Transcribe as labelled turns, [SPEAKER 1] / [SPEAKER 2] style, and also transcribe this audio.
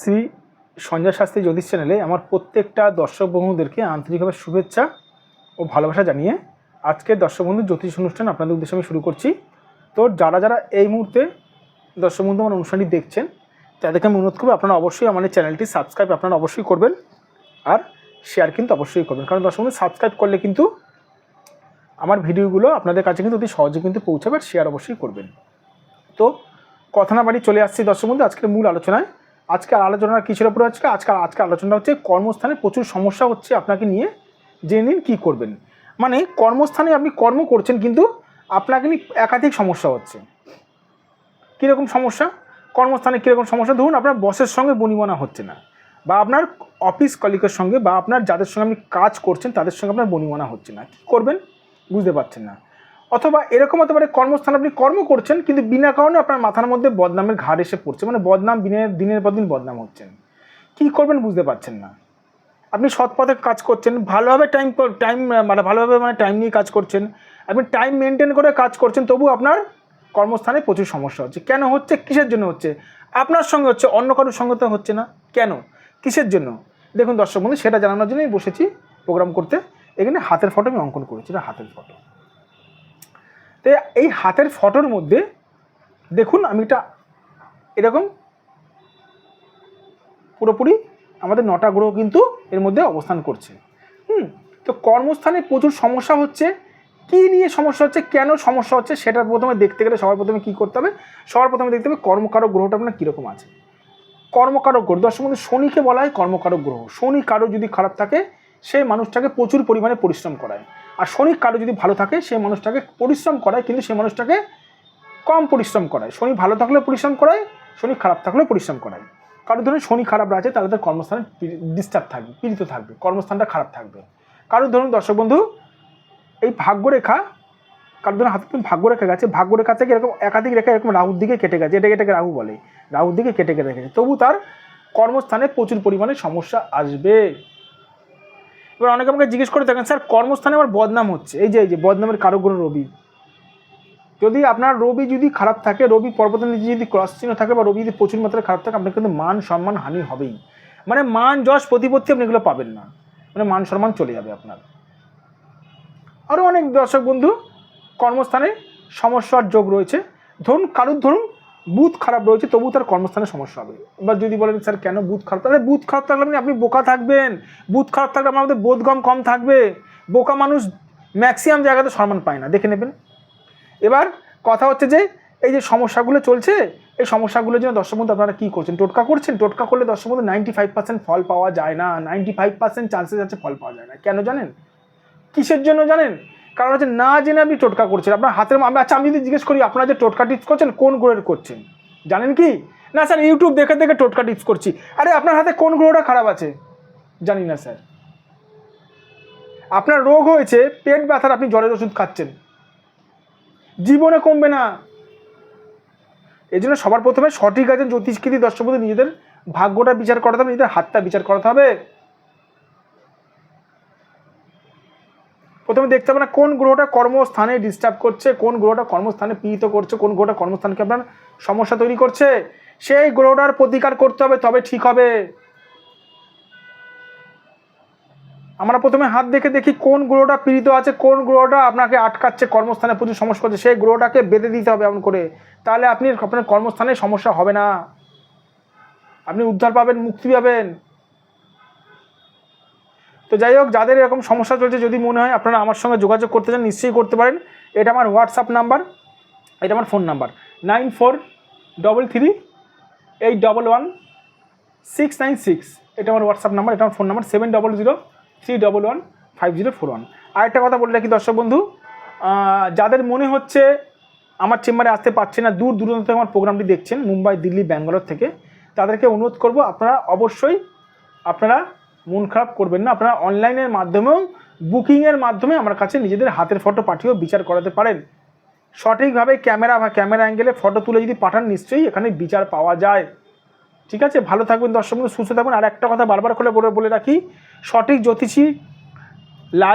[SPEAKER 1] শ্রী সঞ্জয় শাস্ত্রী জ্যোতিষ চ্যানেলে আমার প্রত্যেকটা দর্শক বন্ধুদেরকে আন্তরিকভাবে শুভেচ্ছা ও ভালোবাসা জানিয়ে আজকের দর্শক বন্ধু জ্যোতিষ অনুষ্ঠান আপনাদের উদ্দেশ্যে আমি শুরু করছি। তো যারা যারা এই মুহূর্তে দর্শক বন্ধু আমার অনুষ্ঠানটি দেখছেন তাদেরকে আমি অনুরোধ করবো আপনারা অবশ্যই আমাদের চ্যানেলটি সাবস্ক্রাইব আপনারা অবশ্যই করবেন আর শেয়ার কিন্তু অবশ্যই করবেন, কারণ দর্শক বন্ধু সাবস্ক্রাইব করলে কিন্তু আমার ভিডিওগুলো আপনাদের কাছে কিন্তু অতি সহজে কিন্তু পৌঁছাবে, শেয়ার অবশ্যই করবেন। তো কথা না বাড়ি চলে আসছি দর্শক বন্ধু আজকের মূল আলোচনায়। আজকের আলোচনা কিসের উপরে হচ্ছে? আজকের আলোচনা হচ্ছে কর্মস্থানে প্রচুর সমস্যা হচ্ছে আপনাকে নিয়ে, জেনে নিন কী করবেন। মানে কর্মস্থানে আপনি কর্ম করছেন কিন্তু আপনাকে নিয়ে একাধিক সমস্যা হচ্ছে। কীরকম সমস্যা? কর্মস্থানে কীরকম সমস্যা? ধরুন আপনার বসের সঙ্গে বনিবনা হচ্ছে না, বা আপনার অফিস কলিগের সঙ্গে বা আপনার যাদের সঙ্গে আপনি কাজ করছেন তাদের সঙ্গে আপনার বনিবনা হচ্ছে না। কী করবেন বুঝতে পারছেন না। অথবা এরকম হতে পারে কর্মস্থানে আপনি কর্ম করছেন কিন্তু বিনা কারণে আপনার মাথার মধ্যে বদনামের ঘাড় এসে পড়ছে, মানে বদনাম দিনের পর দিন বদনাম হচ্ছেন। কী করবেন বুঝতে পারছেন না। আপনি সৎ পথে কাজ করছেন, ভালোভাবে টাইম নিয়ে কাজ করছেন, আপনি টাইম মেনটেন করে কাজ করছেন, তবু আপনার কর্মস্থানে প্রচুর সমস্যা হচ্ছে। কেন হচ্ছে? কিসের জন্য হচ্ছে? আপনার সঙ্গে হচ্ছে, অন্য কারোর সঙ্গে তো হচ্ছে না। কেন? কিসের জন্য? দেখুন দর্শক বন্ধু, সেটা জানানোর জন্যই বসেছি প্রোগ্রাম করতে। এখানে হাতের ফটো আমি অঙ্কন করেছি, এটা হাতের ফটো। তো এই হাতের ফটোর মধ্যে দেখুন আমি এটা এরকম পুরোপুরি আমাদের 9টা গ্রহ কিন্তু এর মধ্যে অবস্থান করছে। তো কর্মস্থানে প্রচুর সমস্যা হচ্ছে। কী নিয়ে সমস্যা হচ্ছে, কেন সমস্যা হচ্ছে, সেটা প্রথমে দেখতে গেলে সবার প্রথমে কী করতে হবে? সবার প্রথমে দেখতে হবে কর্মকারক গ্রহটা আপনার কীরকম আছে। কর্মকারক গ্রহ দর্শক বন্ধু, শনিকে বলা হয় কর্মকারক গ্রহ। শনি কারো যদি খারাপ থাকে সেই মানুষটাকে প্রচুর পরিমাণে পরিশ্রম করায়, আর শনি কারো যদি ভালো থাকে সেই মানুষটাকে পরিশ্রম করায় কিন্তু সেই মানুষটাকে কম পরিশ্রম করায়। শনি ভালো থাকলেও পরিশ্রম করায়, শনি খারাপ থাকলেও পরিশ্রম করায়। কারোর ধরুন শনি খারাপ আছে তাহলে তার কর্মস্থানে ডিস্টার্ব থাকবে, পীড়িত থাকবে, কর্মস্থানটা খারাপ থাকবে। কারোর ধরুন দর্শক বন্ধু এই ভাগ্যরেখা, কারোর ধরুন হাতে ভাগ্যরেখা গেছে, ভাগ্যরেখা থেকে এরকম একাধিক রেখা এরকম রাহুর দিকে কেটে গেছে, এটাকে রাহু বলে, রাহুর দিকে কেটে রেখেছে, তবু তার কর্মস্থানে প্রচুর পরিমাণে সমস্যা আসবে। এবার অনেকে আমাকে জিজ্ঞেস করে থাকেন, স্যার কর্মস্থানে আমার বদনাম হচ্ছে। এই যে বদনামের কারক গ্রহ রবি। যদি আপনার রবি যদি খারাপ থাকে, রবি পর্বতের নিচে যদি ক্রস চিহ্ন থাকে বা রবি যদি প্রচুর মাত্রায় খারাপ থাকে, আপনার কিন্তু মান সম্মান হানি হবেই। মানে মান যশ প্রতিপত্তি আপনি এগুলো পাবেন না, মানে মান সম্মান চলে যাবে আপনার। আরও অনেক দর্শক বন্ধু কর্মস্থানে সমস্যার যোগ রয়েছে। ধরুন বুধ খারাপ রয়েছে, তবু তার কর্মস্থানে সমস্যা হবে। এবার যদি বলেন স্যার কেন বুধ খারাপ? তাহলে বুধ খারাপ থাকলে আপনি বোকা থাকবেন। বুধ খারাপ থাকলে আমাদের বোধগম কম থাকবে। বোকা মানুষ ম্যাক্সিমাম জায়গাতে সম্মান পায় না, দেখে নেবেন। এবার কথা হচ্ছে যে এই যে সমস্যাগুলো চলছে, এই সমস্যাগুলোর জন্য দর্শক বন্ধু আপনারা কী করছেন? টোটকা করছেন। টোটকা করলে দর্শক বন্ধু 95% ফল পাওয়া যায় না, 95% চান্সেস আছে ফল পাওয়া যায় না। কেন জানেন? কিসের জন্য জানেন? কারণ হচ্ছে না জেনে আপনি টোটকা করছেন। আপনার হাতের আচ্ছা আমি যদি জিজ্ঞেস করি আপনারা যে টোটকা টিপস করছেন কোন গ্রহের করছেন জানেন কি? না স্যার ইউটিউব দেখে দেখে টোটকা টিপস করছি। আরে আপনার হাতে কোন গ্রহটা খারাপ আছে? জানি না স্যার। আপনার রোগ হয়েছে পেট ব্যথার, আপনি জ্বরের ওষুধ খাচ্ছেন, জীবনে কমবে না। এই জন্য সবার প্রথমে সঠিক আছে জ্যোতিষকৃতি দর্শক বন্ধু নিজেদের ভাগ্যটা বিচার করাতে হবে, নিজেদের হাতটা বিচার করাতে হবে। প্রথমে দেখতে হবে না কোন গ্রহটা কর্মস্থানে ডিস্টার্ব করছে, কোন গ্রহটা কর্মস্থানে পীড়িত করছে, কোন গ্রহটা কর্মস্থানকে আপনার সমস্যা তৈরি করছে, সেই গ্রহটার প্রতিকার করতে হবে, তবে ঠিক হবে। আমরা প্রথমে হাত দেখে দেখি কোন গ্রহটা পীড়িত আছে, কোন গ্রহটা আপনাকে আটকাচ্ছে, কর্মস্থানে প্রচুর সমস্যা করছে, সেই গ্রহটাকে বেঁধে দিতে হবে এমন করে। তাহলে আপনার কর্মস্থানে সমস্যা হবে না, আপনি উদ্ধার পাবেন, মুক্তি পাবেন। তো যাই হোক, যাদের এরকম সমস্যা চলছে, যদি মনে হয় আপনারা আমার সঙ্গে যোগাযোগ করতে চান নিশ্চয়ই করতে পারেন। এটা আমার হোয়াটসঅ্যাপ নাম্বার, এটা আমার ফোন নাম্বার 9433811696। এটা আমার হোয়াটসঅ্যাপ নাম্বার, এটা আমার ফোন নাম্বার 7003115041। আরেকটা কথা বলে রাখি দর্শক বন্ধু, যাদের মনে হচ্ছে আমার চেম্বারে আসতে পারছে না, দূর দূরান্ত থেকে আমার প্রোগ্রামটি দেখছেন, মুম্বাই, দিল্লি, ব্যাঙ্গালোর থেকে, তাদেরকে অনুরোধ করব আপনারা অবশ্যই মন খারাপ করবেন না। আপনারা অনলাইনের মাধ্যমেও বুকিংয়ের মাধ্যমে আমার কাছে নিজেদের হাতের ফটো পাঠিয়েও বিচার করাতে পারেন। সঠিকভাবে ক্যামেরা অ্যাঙ্গেলে ফটো তুলে যদি পাঠান নিশ্চয়ই এখানে বিচার পাওয়া যায়। ঠিক আছে, ভালো থাকবেন দর্শক বন্ধু, সুস্থ থাকবেন। আর একটা কথা বারবার করে বলে রাখি, সঠিক জ্যোতিষী লাল